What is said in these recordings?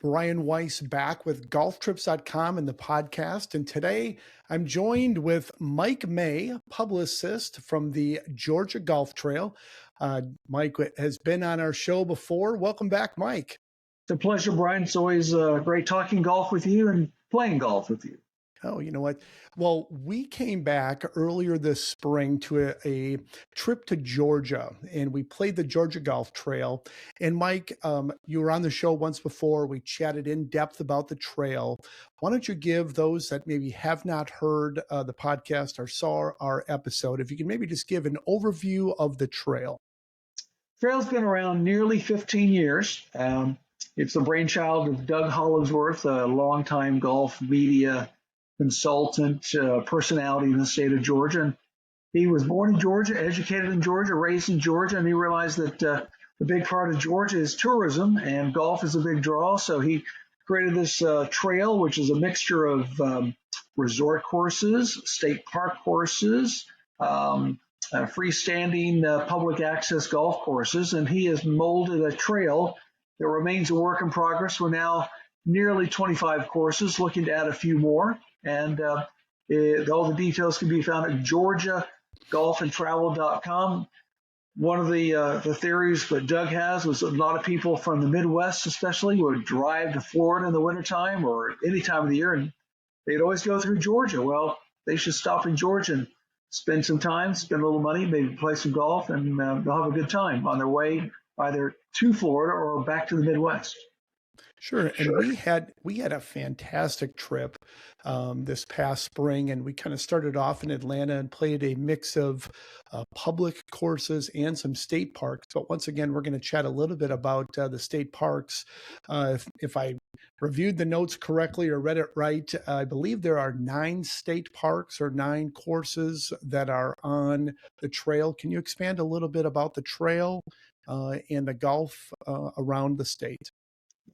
Brian Weis back with GolfTrips.com and the podcast. And today I'm joined with Mike May, publicist from the Georgia Golf Trail. Mike has been on our show before. Welcome back, Mike. It's a pleasure, Brian. It's always great talking golf with you and playing golf with you. Oh, you know what? Well, we came back earlier this spring to a trip to Georgia, and we played the Georgia Golf Trail. And Mike, you were on the show once before. We chatted in depth about the trail. Why don't you give those that maybe have not heard the podcast or saw our episode, if you can maybe just give an overview of the trail? Trail's been around nearly 15 years. It's the brainchild of Doug Hollingsworth, a longtime golf media consultant, personality in the state of Georgia. And he was born in Georgia, educated in Georgia, raised in Georgia, and he realized that the big part of Georgia is tourism, and golf is a big draw. So he created this trail, which is a mixture of resort courses, state park courses, freestanding public access golf courses, and he has molded a trail that remains a work in progress. We're now nearly 25 courses, looking to add a few more. And all the details can be found at GeorgiaGolfandTravel.com. One of the theories that Doug has was a lot of people from the Midwest especially would drive to Florida in the wintertime or any time of the year, and they'd always go through Georgia. Well, they should stop in Georgia and spend some time, spend a little money, maybe play some golf, and they'll have a good time on their way either to Florida or back to the Midwest. Sure. And we had a fantastic trip this past spring, and we kind of started off in Atlanta and played a mix of public courses and some state parks. But once again, we're going to chat a little bit about the state parks. If I reviewed the notes correctly or read it right, I believe there are 9 state parks or 9 courses that are on the trail. Can you expand a little bit about the trail and the golf around the state?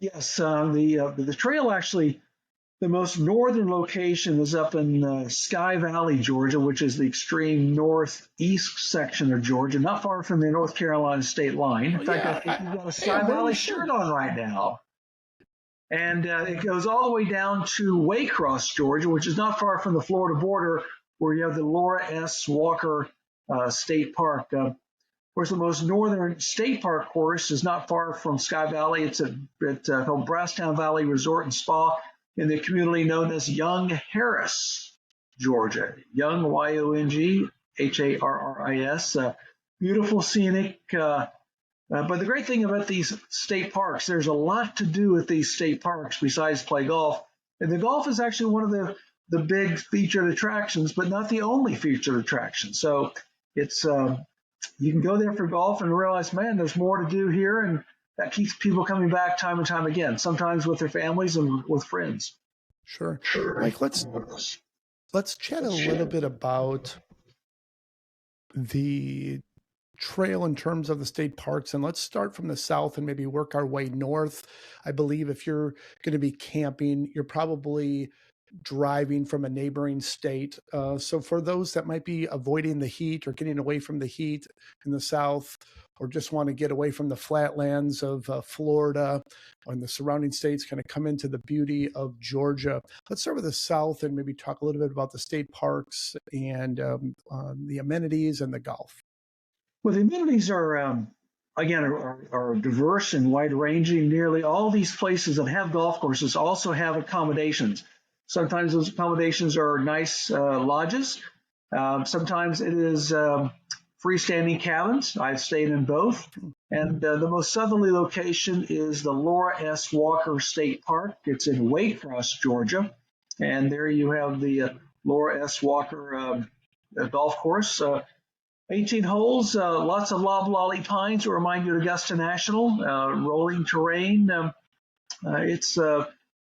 Yes, the trail actually, the most northern location is up in Sky Valley, Georgia, which is the extreme northeast section of Georgia, not far from the North Carolina state line. In fact, I think you've got a Sky Valley shirt on right now. And it goes all the way down to Waycross, Georgia, which is not far from the Florida border, where you have the Laura S. Walker State Park. Of course, the most northern state park course is not far from Sky Valley. It's called Brasstown Valley Resort and Spa in the community known as Young Harris, Georgia. Young, Y-O-N-G-H-A-R-R-I-S. Beautiful, scenic. But the great thing about these state parks, there's a lot to do with these state parks besides play golf. And the golf is actually one of the big featured attractions, but not the only featured attraction. So it's you can go there for golf and realize, man, there's more to do here, and that keeps people coming back time and time again, sometimes with their families and with friends. Sure. Mike, let's chat a little bit about the trail in terms of the state parks, and let's start from the south and maybe work our way north. I believe if you're going to be camping, you're probably driving from a neighboring state. So for those that might be avoiding the heat or getting away from the heat in the south, or just want to get away from the flatlands of Florida and the surrounding states, kind of come into the beauty of Georgia. Let's start with the south and maybe talk a little bit about the state parks and the amenities and the golf. Well, the amenities are diverse and wide-ranging. Nearly all these places that have golf courses also have accommodations. Sometimes those accommodations are nice lodges. Sometimes it is freestanding cabins. I've stayed in both. And the most southerly location is the Laura S. Walker State Park. It's in Waycross, Georgia. And there you have the Laura S. Walker golf course. 18 holes, lots of loblolly pines to remind you of Augusta National, rolling terrain. It's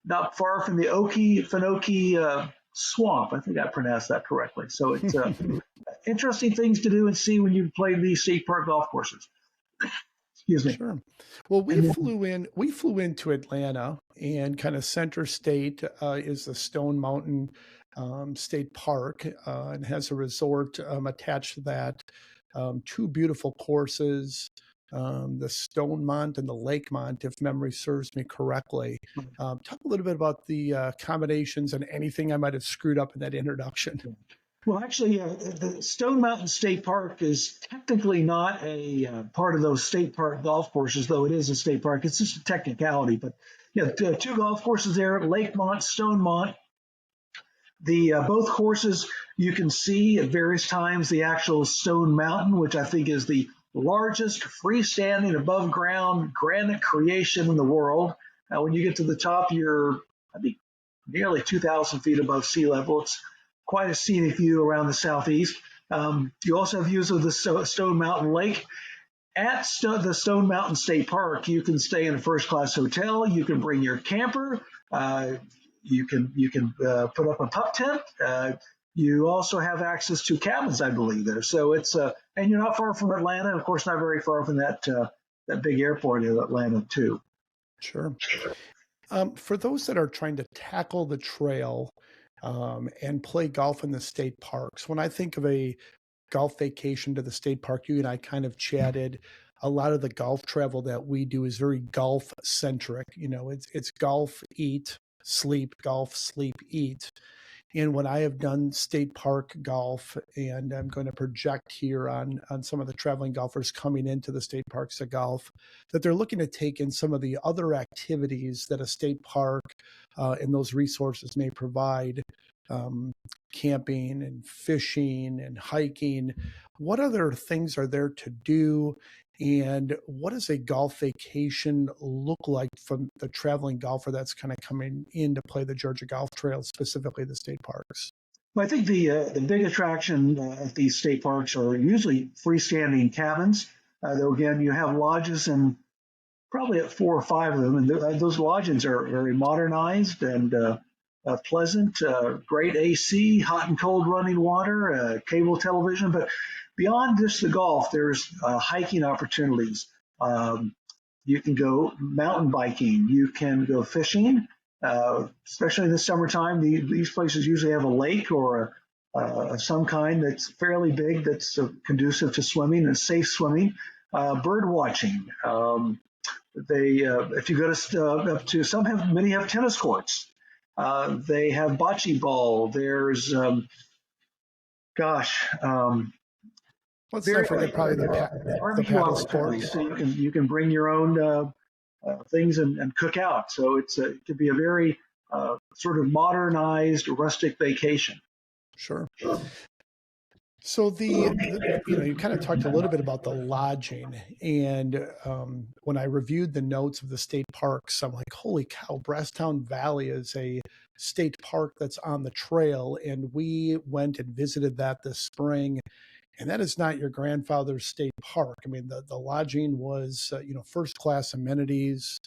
not far from the Okefenokee swamp. I think I pronounced that correctly. So it's interesting things to do and see when you play these state park golf courses. Excuse me. Sure. Well, we flew into Atlanta, and kind of center state is the Stone Mountain State Park, and has a resort attached to that. 2 beautiful courses, the Stonemont and the Lakemont, if memory serves me correctly. Talk a little bit about the accommodations and anything I might have screwed up in that introduction. Well, actually, the Stone Mountain State Park is technically not a part of those state park golf courses, though it is a state park. It's just a technicality. But yeah, two golf courses there, Lakemont, Stonemont. The both courses you can see at various times the actual Stone Mountain, which I think is the largest freestanding above ground granite creation in the world. When you get to the top, you're I think nearly 2,000 feet above sea level. It's quite a scenic view around the southeast. You also have views of the Stone Mountain Lake. At the Stone Mountain State Park, you can stay in a first-class hotel. You can bring your camper. You can put up a pup tent. You also have access to cabins, I believe, there. So it's and you're not far from Atlanta, and of course, not very far from that big airport in Atlanta too. Sure. For those that are trying to tackle the trail and play golf in the state parks, when I think of a golf vacation to the state park, you and I kind of chatted. A lot of the golf travel that we do is very golf centric. It's golf, eat, sleep, golf, sleep, eat. And when I have done state park golf, and I'm going to project here on some of the traveling golfers coming into the state parks to golf, that they're looking to take in some of the other activities that a state park and those resources may provide, camping and fishing and hiking. What other things are there to do? And what does a golf vacation look like from the traveling golfer that's kind of coming in to play the Georgia Golf Trail, specifically the state parks? Well, I think the big attraction at these state parks are usually freestanding cabins. Though again, you have lodges and probably at 4 or 5 of them, and those lodges are very modernized and pleasant. Great AC, hot and cold running water, cable television, but beyond just the golf, there's hiking opportunities. You can go mountain biking. You can go fishing, especially in the summertime. These places usually have a lake or some kind that's fairly big, that's conducive to swimming and safe swimming. Bird watching. If you go up to many have tennis courts. They have bocce ball. There's Let's not forget probably the paddle sports. So you can bring your own things and cook out. So it could be a very sort of modernized, rustic vacation. Sure. So you kind of talked a little bit about the lodging, and when I reviewed the notes of the state parks, I'm like, holy cow, Brasstown Valley is a state park that's on the trail, and we went and visited that this spring. And that is not your grandfather's state park. I mean, the lodging was, first class amenities,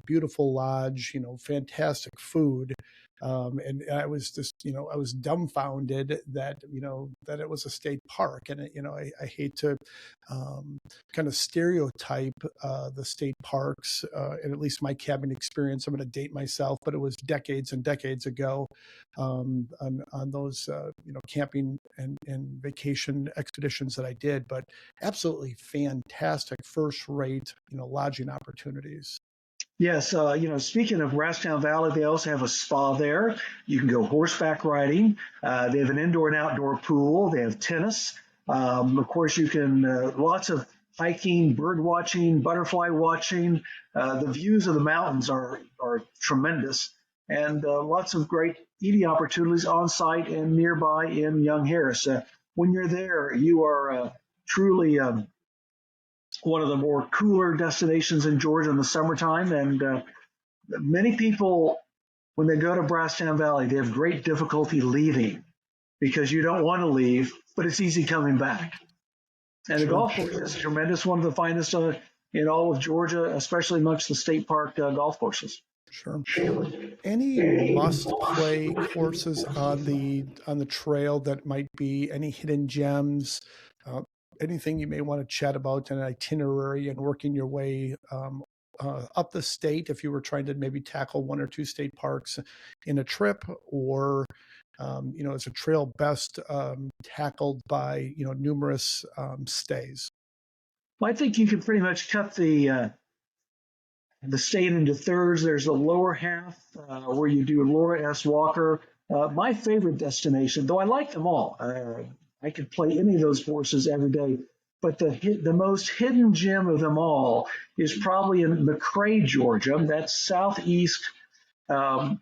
beautiful lodge, fantastic food. And I was just, I was dumbfounded that, that it was a state park. And, I hate to kind of stereotype the state parks, and at least my cabin experience. I'm going to date myself, but it was decades and decades ago on those, camping and vacation expeditions that I did. But absolutely fantastic, first rate, lodging opportunities. Yes, speaking of Brasstown Valley, they also have a spa there. You can go horseback riding. They have an indoor and outdoor pool. They have tennis. Of course, you can lots of hiking, bird watching, butterfly watching. The views of the mountains are tremendous, and lots of great eating opportunities on site and nearby in Young Harris. When you're there, you are truly one of the more cooler destinations in Georgia in the summertime. And many people, when they go to Brasstown Valley, they have great difficulty leaving because you don't want to leave, but it's easy coming back. And the golf course is tremendous, one of the finest in all of Georgia, especially amongst the state park golf courses. Sure. Any must-play courses on the trail that might be any hidden gems? Anything you may want to chat about an itinerary and working your way up the state if you were trying to maybe tackle 1 or 2 state parks in a trip, or is a trail best tackled by numerous stays? Well, I think you can pretty much cut the state into thirds. There's the lower half where you do Laura S. Walker. My favorite destination, though I like them all. I could play any of those courses every day, but the most hidden gem of them all is probably in McRae, Georgia. That's southeast um,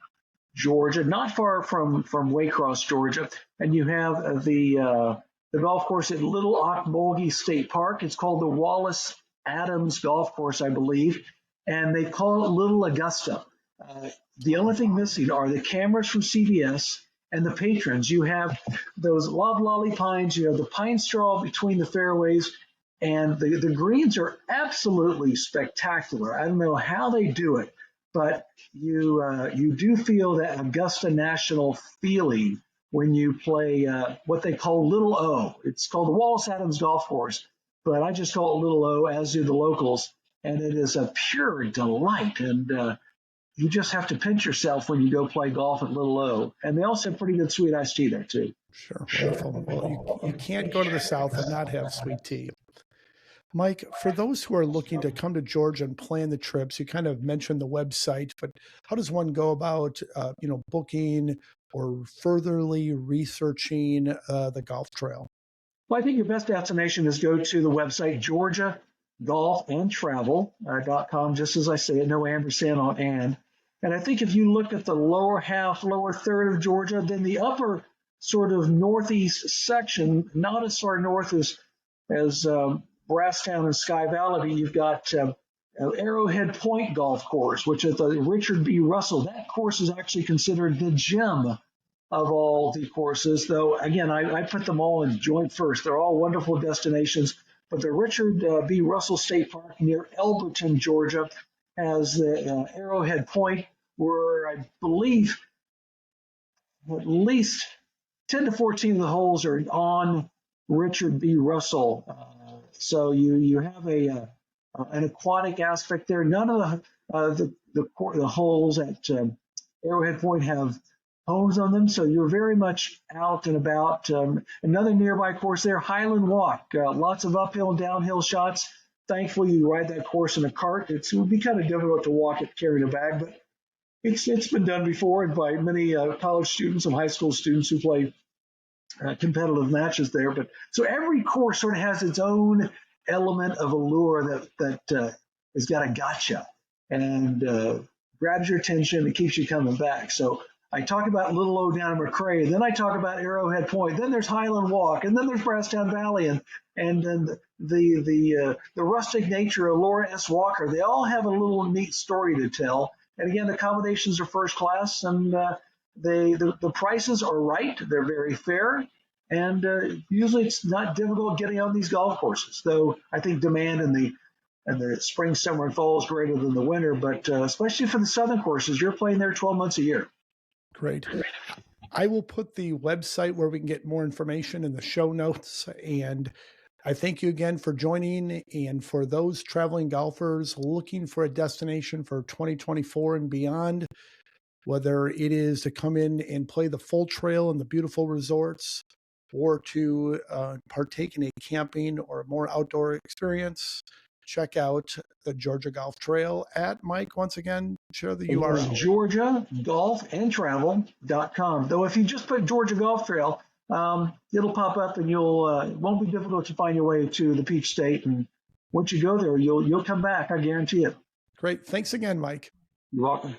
Georgia, not far from Waycross, Georgia, and you have the golf course at Little Ocmulgee State Park. It's called the Wallace Adams Golf Course, I believe, and they call it Little Augusta. The only thing missing are the cameras from CBS and the patrons. You have those loblolly pines, you have the pine straw between the fairways, and the greens are absolutely spectacular. I don't know how they do it, but you do feel that Augusta National feeling when you play what they call Little O. It's called the Wallace Adams Golf Course, but I just call it Little O, as do the locals, and it is a pure delight. And you just have to pinch yourself when you go play golf at Little O. And they also have pretty good sweet iced tea there, too. Sure. Wonderful. Well, you can't go to the South and not have sweet tea. Mike, for those who are looking to come to Georgia and plan the trips, you kind of mentioned the website, but how does one go about, booking or furtherly researching the golf trail? Well, I think your best destination is go to the website GeorgiaGolfAndTravel.com, just as I say it, no ampersand on and. And I think if you look at the lower third of Georgia, then the upper sort of northeast section, not as far north as Brasstown and Sky Valley, you've got Arrowhead Point Golf Course, which is the Richard B. Russell. That course is actually considered the gem of all the courses, though, again, I put them all in joint first. They're all wonderful destinations, but the Richard B. Russell State Park near Elberton, Georgia, has the Arrowhead Point, where I believe at least 10 to 14 of the holes are on Richard B. Russell. So you have an aquatic aspect there. None of the holes at Arrowhead Point have homes on them, so you're very much out and about. Another nearby course there, Highland Walk. Lots of uphill and downhill shots. Thankfully, you ride that course in a cart. It would be kind of difficult to walk it carrying a bag, but it's been done before by many college students and high school students who play competitive matches there. But so every course sort of has its own element of allure that has got a gotcha and grabs your attention and keeps you coming back. So I talk about Little O down in McRae, then I talk about Arrowhead Point, then there's Highland Walk, and then there's Brasstown Valley, and then the rustic nature of Laura S. Walker. They all have a little neat story to tell. And again, the accommodations are first class, and the prices are right. They're very fair, and usually it's not difficult getting on these golf courses. Though I think demand in the spring, summer, and fall is greater than the winter. But especially for the southern courses, you're playing there 12 months a year. Great. I will put the website where we can get more information in the show notes. And I thank you again for joining. And for those traveling golfers looking for a destination for 2024 and beyond, whether it is to come in and play the full trail in the beautiful resorts or to partake in a camping or a more outdoor experience, check out the Georgia Golf Trail at, Mike, once again, share the URL. GeorgiaGolfAndTravel.com. Though if you just put Georgia Golf Trail, it'll pop up and it won't be difficult to find your way to the Peach State. And once you go there, you'll come back. I guarantee it. Great. Thanks again, Mike. You're welcome.